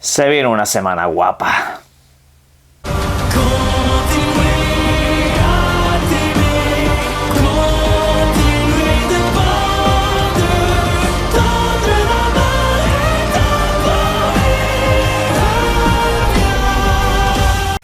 Se viene una semana guapa.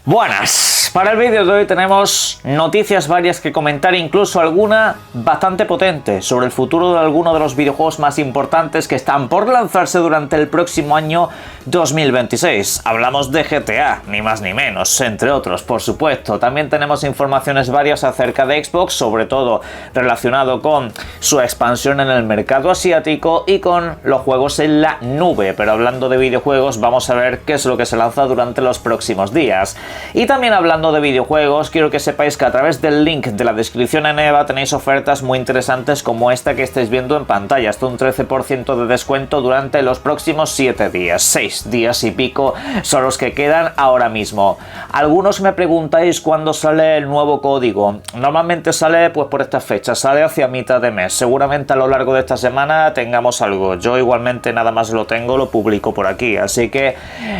Buenas. Para el vídeo de hoy tenemos noticias varias que comentar, incluso alguna bastante potente sobre el futuro de algunos de los videojuegos más importantes que están por lanzarse durante el próximo año 2026. Hablamos de GTA, ni más ni menos, entre otros, por supuesto. También tenemos informaciones varias acerca de Xbox, sobre todo relacionado con su expansión en el mercado asiático y con los juegos en la nube. Pero hablando de videojuegos, vamos a ver qué es lo que se lanza durante los próximos días. Y también hablando de videojuegos, quiero que sepáis que a través del link de la descripción en EVA tenéis ofertas muy interesantes como esta que estáis viendo en pantalla, hasta un 13% de descuento durante los próximos 7 días, 6 días y pico son los que quedan ahora mismo. Algunos me preguntáis cuándo sale el nuevo código. Normalmente sale pues por estas fechas, sale hacia mitad de mes, seguramente a lo largo de esta semana tengamos algo. Yo igualmente nada más lo tengo, lo publico por aquí, así que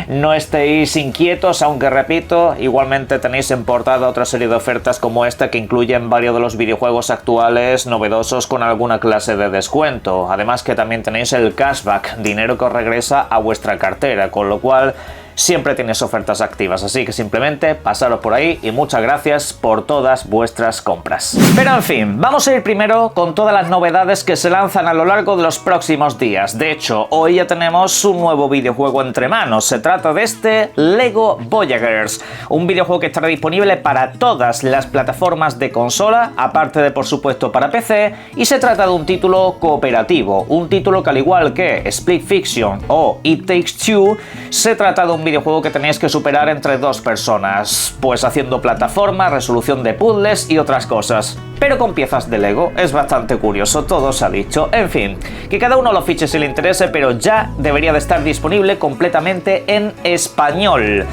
no estéis inquietos, aunque repito, igualmente tenéis en portada otra serie de ofertas como esta que incluyen varios de los videojuegos actuales novedosos con alguna clase de descuento. Además que también tenéis el cashback, dinero que os regresa a vuestra cartera, con lo cual siempre tienes ofertas activas, así que simplemente pasaros por ahí y muchas gracias por todas vuestras compras. Pero en fin, vamos a ir primero con todas las novedades que se lanzan a lo largo de los próximos días. De hecho, hoy ya tenemos un nuevo videojuego entre manos. Se trata de este Lego Voyagers, un videojuego que estará disponible para todas las plataformas de consola, aparte de por supuesto para PC, y se trata de un título cooperativo, un título que al igual que Split Fiction o It Takes Two, se trata de un videojuego que tenéis que superar entre dos personas, pues haciendo plataforma, resolución de puzzles y otras cosas. Pero con piezas de Lego. Es bastante curioso, todo se ha dicho. En fin, que cada uno lo fiche si le interese, pero ya debería de estar disponible completamente en español.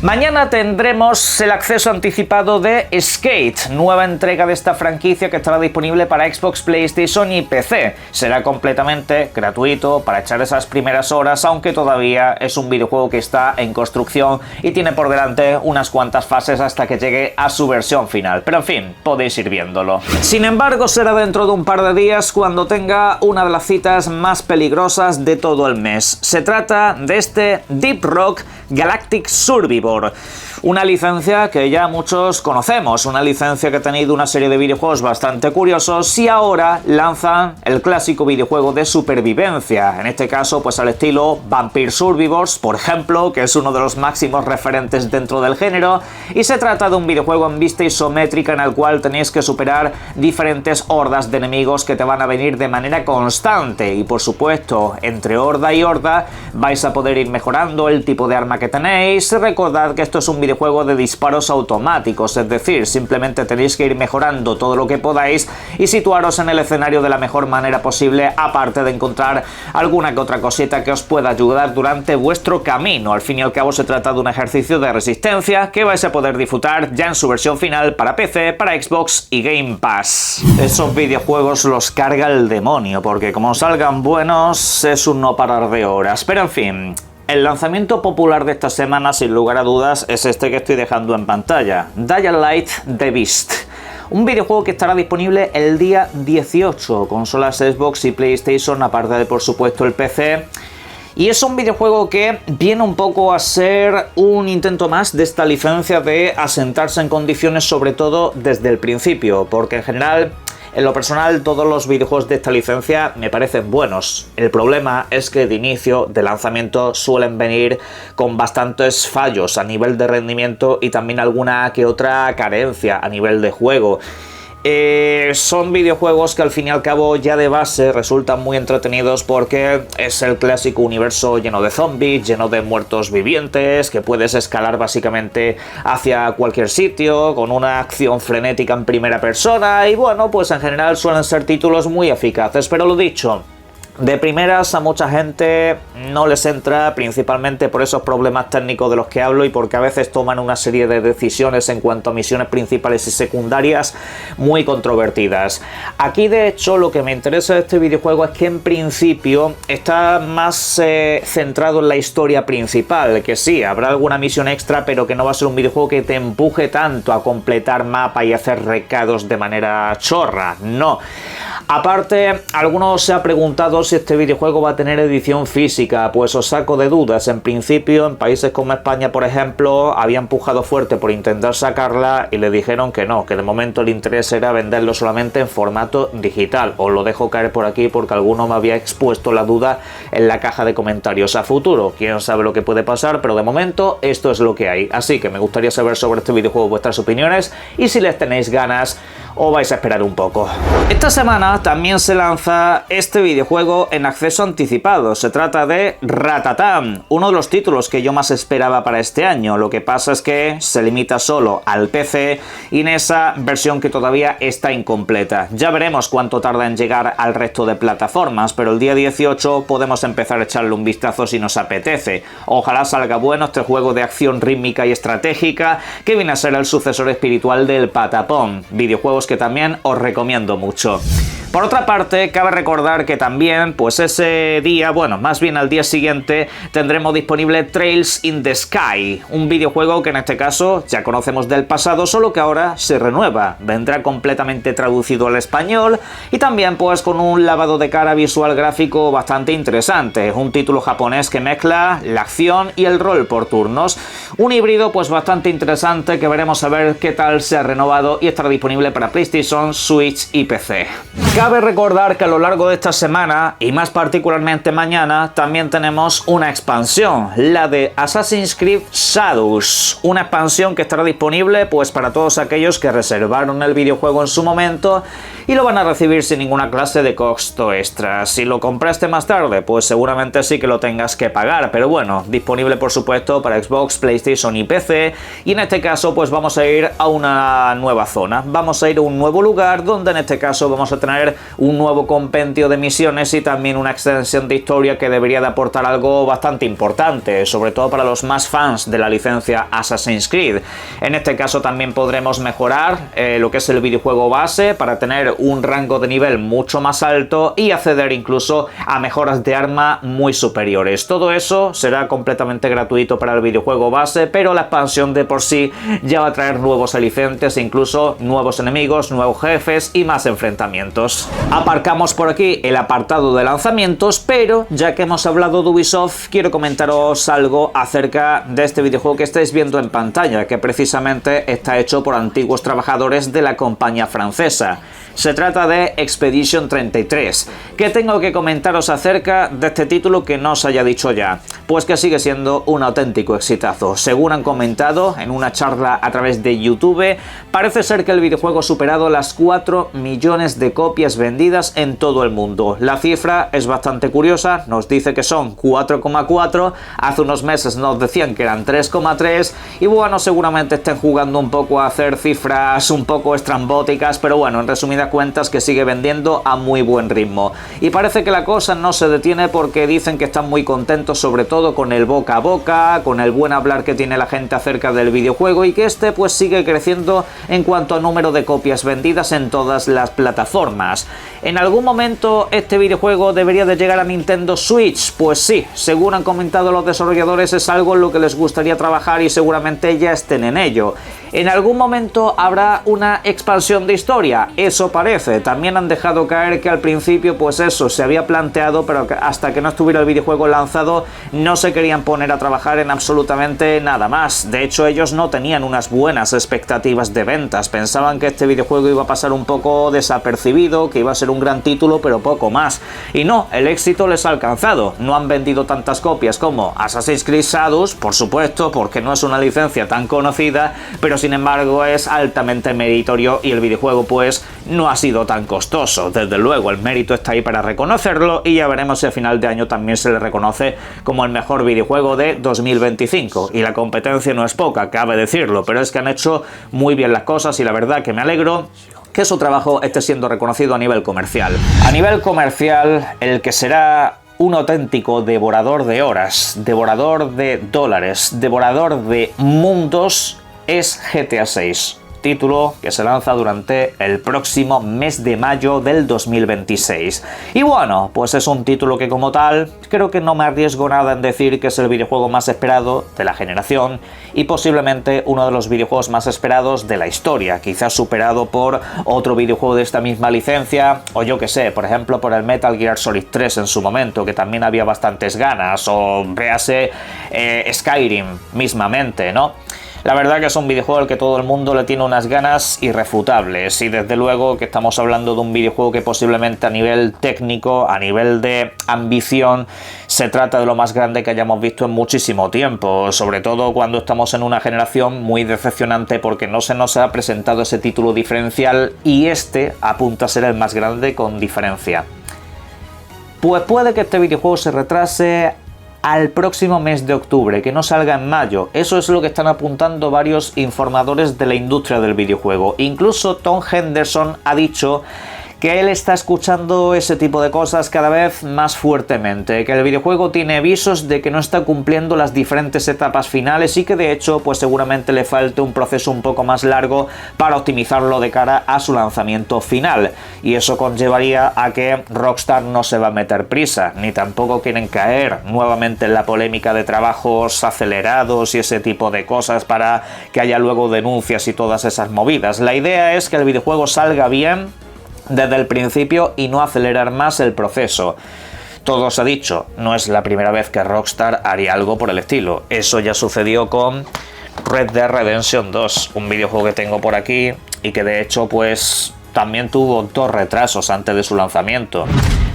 Mañana tendremos el acceso anticipado de Skate, nueva entrega de esta franquicia que estará disponible para Xbox, PlayStation y PC. Será completamente gratuito para echar esas primeras horas, aunque todavía es un videojuego que está en construcción y tiene por delante unas cuantas fases hasta que llegue a su versión final. Pero en fin, podéis ir viéndolo. Sin embargo, será dentro de un par de días cuando tenga una de las citas más peligrosas de todo el mes. Se trata de este Deep Rock Galactic Survivor. Una licencia que ya muchos conocemos, una licencia que ha tenido una serie de videojuegos bastante curiosos y ahora lanzan el clásico videojuego de supervivencia, en este caso pues al estilo Vampire Survivors, por ejemplo, que es uno de los máximos referentes dentro del género, y se trata de un videojuego en vista isométrica en el cual tenéis que superar diferentes hordas de enemigos que te van a venir de manera constante y por supuesto entre horda y horda vais a poder ir mejorando el tipo de arma que tenéis. Recordad que esto es un videojuego de disparos automáticos, es decir, simplemente tenéis que ir mejorando todo lo que podáis y situaros en el escenario de la mejor manera posible, aparte de encontrar alguna que otra cosita que os pueda ayudar durante vuestro camino. Al fin y al cabo se trata de un ejercicio de resistencia que vais a poder disfrutar ya en su versión final para PC, para Xbox y Game Pass. Esos videojuegos los carga el demonio, porque como salgan buenos es un no parar de horas, pero en fin. El lanzamiento popular de esta semana, sin lugar a dudas, es este que estoy dejando en pantalla, Dying Light: The Beast. Un videojuego que estará disponible el día 18, consolas Xbox y PlayStation, aparte de por supuesto el PC. Y es un videojuego que viene un poco a ser un intento más de esta licencia de asentarse en condiciones, sobre todo desde el principio, porque en general, en lo personal, todos los videojuegos de esta licencia me parecen buenos. El problema es que de inicio, de lanzamiento, suelen venir con bastantes fallos a nivel de rendimiento y también alguna que otra carencia a nivel de juego. Son videojuegos que al fin y al cabo ya de base resultan muy entretenidos porque es el clásico universo lleno de zombies, lleno de muertos vivientes, que puedes escalar básicamente hacia cualquier sitio con una acción frenética en primera persona y bueno, pues en general suelen ser títulos muy eficaces, pero lo dicho, De primeras a mucha gente no les entra, principalmente por esos problemas técnicos de los que hablo y porque a veces toman una serie de decisiones en cuanto a misiones principales y secundarias muy controvertidas. Aquí de hecho lo que me interesa de este videojuego es que en principio está más centrado en la historia principal, que sí, habrá alguna misión extra, pero que no va a ser un videojuego que te empuje tanto a completar mapa y hacer recados de manera chorra, no. Aparte, alguno se ha preguntado si este videojuego va a tener edición física. Pues os saco de dudas. En principio, en países como España, por ejemplo, había empujado fuerte por intentar sacarla y le dijeron que no, que de momento el interés era venderlo solamente en formato digital. Os lo dejo caer por aquí porque alguno me había expuesto la duda en la caja de comentarios a futuro. Quién sabe lo que puede pasar, pero de momento esto es lo que hay. Así que me gustaría saber sobre este videojuego vuestras opiniones y si les tenéis ganas o vais a esperar un poco. Esta semana también se lanza este videojuego en acceso anticipado. Se trata de Ratatan, uno de los títulos que yo más esperaba para este año. Lo que pasa es que se limita solo al PC y en esa versión que todavía está incompleta. Ya veremos cuánto tarda en llegar al resto de plataformas, pero el día 18 podemos empezar a echarle un vistazo si nos apetece. Ojalá salga bueno este juego de acción rítmica y estratégica que viene a ser el sucesor espiritual del Patapón, videojuegos que también os recomiendo mucho. Por otra parte, cabe recordar que también, pues ese día, bueno, más bien al día siguiente, tendremos disponible Trails in the Sky, un videojuego que en este caso ya conocemos del pasado, solo que ahora se renueva, vendrá completamente traducido al español y también pues con un lavado de cara visual gráfico bastante interesante, un título japonés que mezcla la acción y el rol por turnos, un híbrido pues bastante interesante que veremos a ver qué tal se ha renovado y estará disponible para PlayStation, Switch y PC. Cabe recordar que a lo largo de esta semana, y más particularmente mañana, también tenemos una expansión, la de Assassin's Creed Shadows, una expansión que estará disponible pues para todos aquellos que reservaron el videojuego en su momento y lo van a recibir sin ninguna clase de costo extra. Si lo compraste más tarde, pues seguramente sí que lo tengas que pagar, pero bueno, disponible por supuesto para Xbox, PlayStation y PC, y en este caso pues vamos a ir a una nueva zona, vamos a ir a un nuevo lugar donde en este caso vamos a tener un nuevo compendio de misiones y también una extensión de historia que debería de aportar algo bastante importante, sobre todo para los más fans de la licencia Assassin's Creed. En este caso también podremos mejorar lo que es el videojuego base para tener un rango de nivel mucho más alto y acceder incluso a mejoras de arma muy superiores. Todo eso será completamente gratuito para el videojuego base, pero la expansión de por sí ya va a traer nuevos alicientes, incluso nuevos enemigos, nuevos jefes y más enfrentamientos. Aparcamos por aquí el apartado de lanzamientos, pero ya que hemos hablado de Ubisoft, quiero comentaros algo acerca de este videojuego que estáis viendo en pantalla, que precisamente está hecho por antiguos trabajadores de la compañía francesa. Se trata de Expedition 33. ¿Qué tengo que comentaros acerca de este título que no os haya dicho ya? Pues que sigue siendo un auténtico exitazo. Según han comentado en una charla a través de YouTube, parece ser que el videojuego ha superado las 4 millones de copias vendidas en todo el mundo. La cifra es bastante curiosa, nos dice que son 4,4, hace unos meses nos decían que eran 3,3 y bueno, seguramente estén jugando un poco a hacer cifras un poco estrambóticas, pero bueno, en resumidas cuentas que sigue vendiendo a muy buen ritmo. Y parece que la cosa no se detiene porque dicen que están muy contentos sobre todo con el boca a boca, con el buen hablar que tiene la gente acerca del videojuego y que este pues sigue creciendo en cuanto a número de copias vendidas en todas las plataformas. ¿En algún momento este videojuego debería de llegar a Nintendo Switch? Pues sí, según han comentado los desarrolladores es algo en lo que les gustaría trabajar y seguramente ya estén en ello. ¿En algún momento habrá una expansión de historia? Eso parece. También han dejado caer que al principio pues eso se había planteado, pero que hasta que no estuviera el videojuego lanzado no se querían poner a trabajar en absolutamente nada más. De hecho ellos no tenían unas buenas expectativas de ventas, pensaban que este videojuego iba a pasar un poco desapercibido, que iba a ser un gran título pero poco más. Y no, el éxito les ha alcanzado. No han vendido tantas copias como Assassin's Creed Shadows, por supuesto, porque no es una licencia tan conocida, pero sin embargo es altamente meritorio y el videojuego pues no ha sido tan costoso. Desde luego el mérito está ahí para reconocerlo y ya veremos si a final de año también se le reconoce como el mejor videojuego de 2025. Y la competencia no es poca, cabe decirlo, pero es que han hecho muy bien las cosas y la verdad que me alegro que su trabajo esté siendo reconocido a nivel comercial. A nivel comercial, el que será un auténtico devorador de horas, devorador de dólares, devorador de mundos es GTA 6. Título que se lanza durante el próximo mes de mayo del 2026. Y bueno, pues es un título que como tal, creo que no me arriesgo nada en decir que es el videojuego más esperado de la generación y posiblemente uno de los videojuegos más esperados de la historia, quizás superado por otro videojuego de esta misma licencia, o yo que sé, por ejemplo por el Metal Gear Solid 3 en su momento, que también había bastantes ganas, o véase Skyrim mismamente, ¿no? La verdad que es un videojuego al que todo el mundo le tiene unas ganas irrefutables y desde luego que estamos hablando de un videojuego que posiblemente a nivel técnico, a nivel de ambición, se trata de lo más grande que hayamos visto en muchísimo tiempo, sobre todo cuando estamos en una generación muy decepcionante porque no se nos ha presentado ese título diferencial y este apunta a ser el más grande con diferencia. Pues puede que este videojuego se retrase al próximo mes de octubre, que no salga en mayo. Eso es lo que están apuntando varios informadores de la industria del videojuego. Incluso Tom Henderson ha dicho que él está escuchando ese tipo de cosas cada vez más fuertemente, que el videojuego tiene visos de que no está cumpliendo las diferentes etapas finales y que de hecho pues seguramente le falte un proceso un poco más largo para optimizarlo de cara a su lanzamiento final, y eso conllevaría a que Rockstar no se va a meter prisa, ni tampoco quieren caer nuevamente en la polémica de trabajos acelerados y ese tipo de cosas para que haya luego denuncias y todas esas movidas. La idea es que el videojuego salga bien desde el principio y no acelerar más el proceso. Todo se ha dicho, no es la primera vez que Rockstar haría algo por el estilo. Eso ya sucedió con Red Dead Redemption 2, un videojuego que tengo por aquí y que de hecho pues también tuvo 2 retrasos antes de su lanzamiento.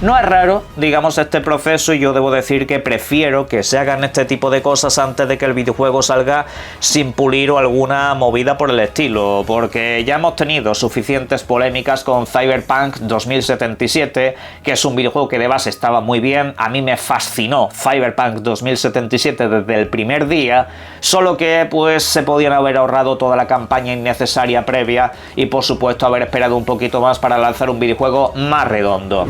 No es raro, digamos, este proceso, y yo debo decir que prefiero que se hagan este tipo de cosas antes de que el videojuego salga sin pulir o alguna movida por el estilo, porque ya hemos tenido suficientes polémicas con Cyberpunk 2077, que es un videojuego que de base estaba muy bien. A mí me fascinó Cyberpunk 2077 desde el primer día, solo que pues se podían haber ahorrado toda la campaña innecesaria previa y por supuesto haber esperado un poquito más para lanzar un videojuego más redondo.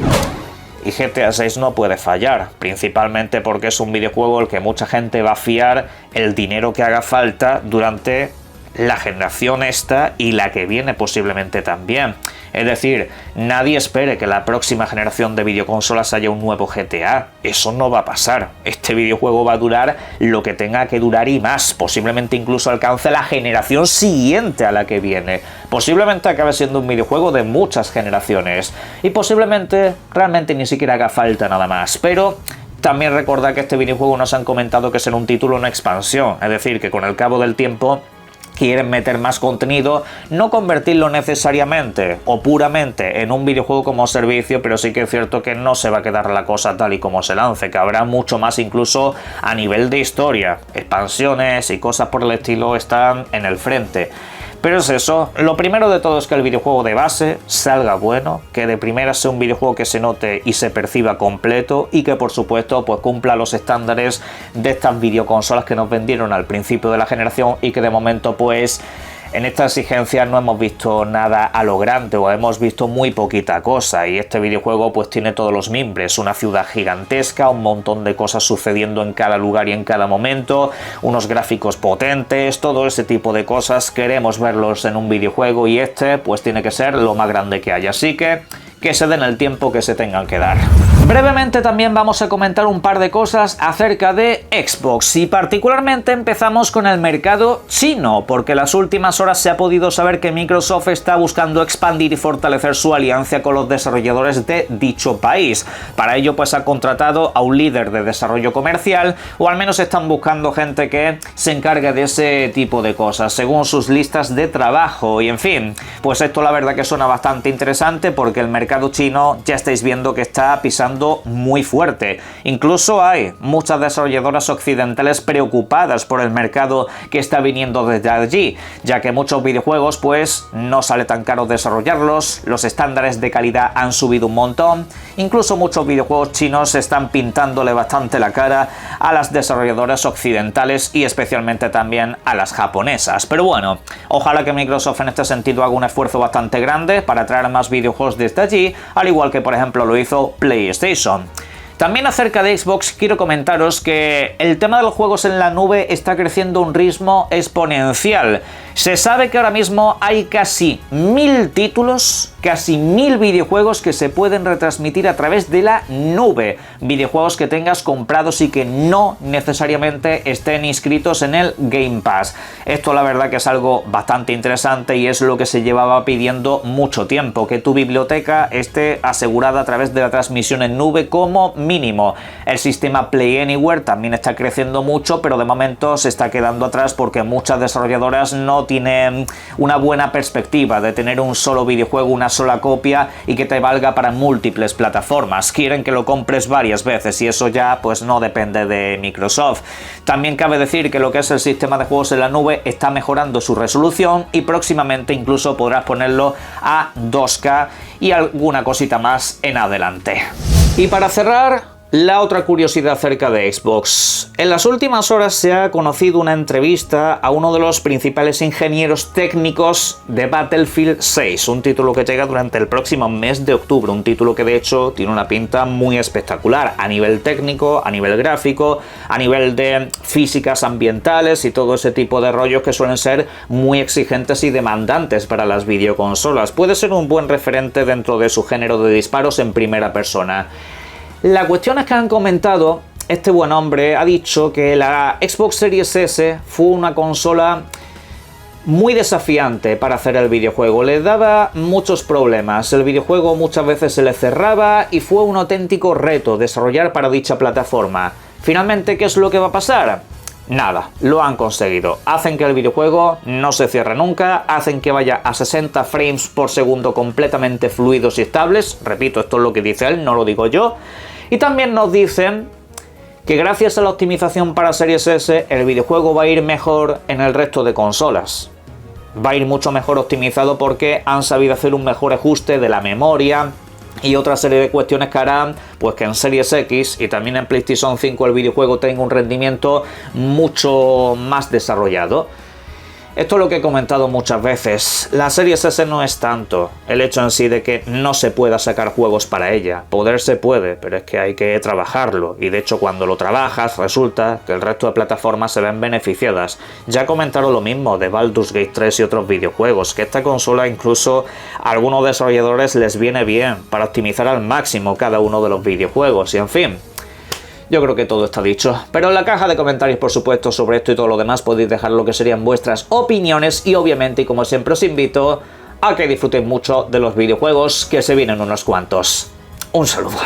Y GTA 6 no puede fallar, principalmente porque es un videojuego al que mucha gente va a fiar el dinero que haga falta durante la generación esta y la que viene posiblemente también. Es decir, nadie espere que la próxima generación de videoconsolas haya un nuevo GTA. Eso no va a pasar. Este videojuego va a durar lo que tenga que durar y más. Posiblemente incluso alcance la generación siguiente a la que viene. Posiblemente acabe siendo un videojuego de muchas generaciones. Y posiblemente realmente ni siquiera haga falta nada más. Pero también recordad que este videojuego nos han comentado que será un título, una expansión. Es decir, que con el cabo del tiempo quieren meter más contenido, no convertirlo necesariamente o puramente en un videojuego como servicio, pero sí que es cierto que no se va a quedar la cosa tal y como se lance, que habrá mucho más incluso a nivel de historia. Expansiones y cosas por el estilo están en el frente. Pero es eso, lo primero de todo es que el videojuego de base salga bueno, que de primera sea un videojuego que se note y se perciba completo y que por supuesto pues cumpla los estándares de estas videoconsolas que nos vendieron al principio de la generación y que de momento pues en esta exigencia no hemos visto nada a lo grande o hemos visto muy poquita cosa, y este videojuego pues tiene todos los mimbres, una ciudad gigantesca, un montón de cosas sucediendo en cada lugar y en cada momento, unos gráficos potentes, todo ese tipo de cosas queremos verlos en un videojuego y este pues tiene que ser lo más grande que haya, así que se den el tiempo que se tengan que dar. Brevemente también vamos a comentar un par de cosas acerca de Xbox y particularmente empezamos con el mercado chino, porque en las últimas horas se ha podido saber que Microsoft está buscando expandir y fortalecer su alianza con los desarrolladores de dicho país. Para ello pues ha contratado a un líder de desarrollo comercial, o al menos están buscando gente que se encargue de ese tipo de cosas según sus listas de trabajo, y en fin, pues esto la verdad que suena bastante interesante porque el mercado chino ya estáis viendo que está pisando muy fuerte. Incluso hay muchas desarrolladoras occidentales preocupadas por el mercado que está viniendo desde allí, ya que muchos videojuegos pues no sale tan caro desarrollarlos, los estándares de calidad han subido un montón incluso muchos videojuegos chinos están pintándole bastante la cara a las desarrolladoras occidentales y especialmente también a las japonesas. Pero bueno, ojalá que Microsoft en este sentido haga un esfuerzo bastante grande para traer más videojuegos desde allí, al igual que por ejemplo lo hizo PlayStation. También acerca de Xbox quiero comentaros que el tema de los juegos en la nube está creciendo a un ritmo exponencial. Se sabe que ahora mismo hay casi 1000 títulos, casi 1000 videojuegos que se pueden retransmitir a través de la nube. Videojuegos que tengas comprados y que no necesariamente estén inscritos en el Game Pass. Esto la verdad que es algo bastante interesante y es lo que se llevaba pidiendo mucho tiempo, que tu biblioteca esté asegurada a través de la transmisión en nube como mínimo. El sistema Play Anywhere también está creciendo mucho, pero de momento se está quedando atrás porque muchas desarrolladoras no tienen una buena perspectiva de tener un solo videojuego, una sola copia y que te valga para múltiples plataformas. Quieren que lo compres varias veces y eso ya pues no depende de Microsoft. También cabe decir que lo que es el sistema de juegos en la nube está mejorando su resolución y próximamente incluso podrás ponerlo a 2K y alguna cosita más en adelante. Y para cerrar, la otra curiosidad acerca de Xbox. En las últimas horas se ha conocido una entrevista a uno de los principales ingenieros técnicos de Battlefield 6, un título que llega durante el próximo mes de octubre, un título que de hecho tiene una pinta muy espectacular a nivel técnico, a nivel gráfico, a nivel de físicas ambientales y todo ese tipo de rollos que suelen ser muy exigentes y demandantes para las videoconsolas. Puede ser un buen referente dentro de su género de disparos en primera persona. La cuestión es que han comentado, este buen hombre ha dicho que la Xbox Series S fue una consola muy desafiante para hacer el videojuego, le daba muchos problemas, el videojuego muchas veces se le cerraba y fue un auténtico reto desarrollar para dicha plataforma. Finalmente, ¿qué es lo que va a pasar? Nada, lo han conseguido. Hacen que el videojuego no se cierre nunca, hacen que vaya a 60 frames por segundo completamente fluidos y estables. Repito, esto es lo que dice él, no lo digo yo. Y también nos dicen que gracias a la optimización para Series S, el videojuego va a ir mejor en el resto de consolas. Va a ir mucho mejor optimizado porque han sabido hacer un mejor ajuste de la memoria y otra serie de cuestiones que harán pues que en Series X y también en PlayStation 5 el videojuego tenga un rendimiento mucho más desarrollado. Esto es lo que he comentado muchas veces. La Series S no es tanto el hecho en sí de que no se pueda sacar juegos para ella. Poder se puede, pero es que hay que trabajarlo. Y de hecho cuando lo trabajas resulta que el resto de plataformas se ven beneficiadas. Ya comentaron lo mismo de Baldur's Gate 3 y otros videojuegos, que esta consola incluso a algunos desarrolladores les viene bien para optimizar al máximo cada uno de los videojuegos. Y en fin, yo creo que todo está dicho, pero en la caja de comentarios, por supuesto, sobre esto y todo lo demás podéis dejar lo que serían vuestras opiniones y obviamente, y como siempre os invito a que disfrutéis mucho de los videojuegos, que se vienen unos cuantos. Un saludo.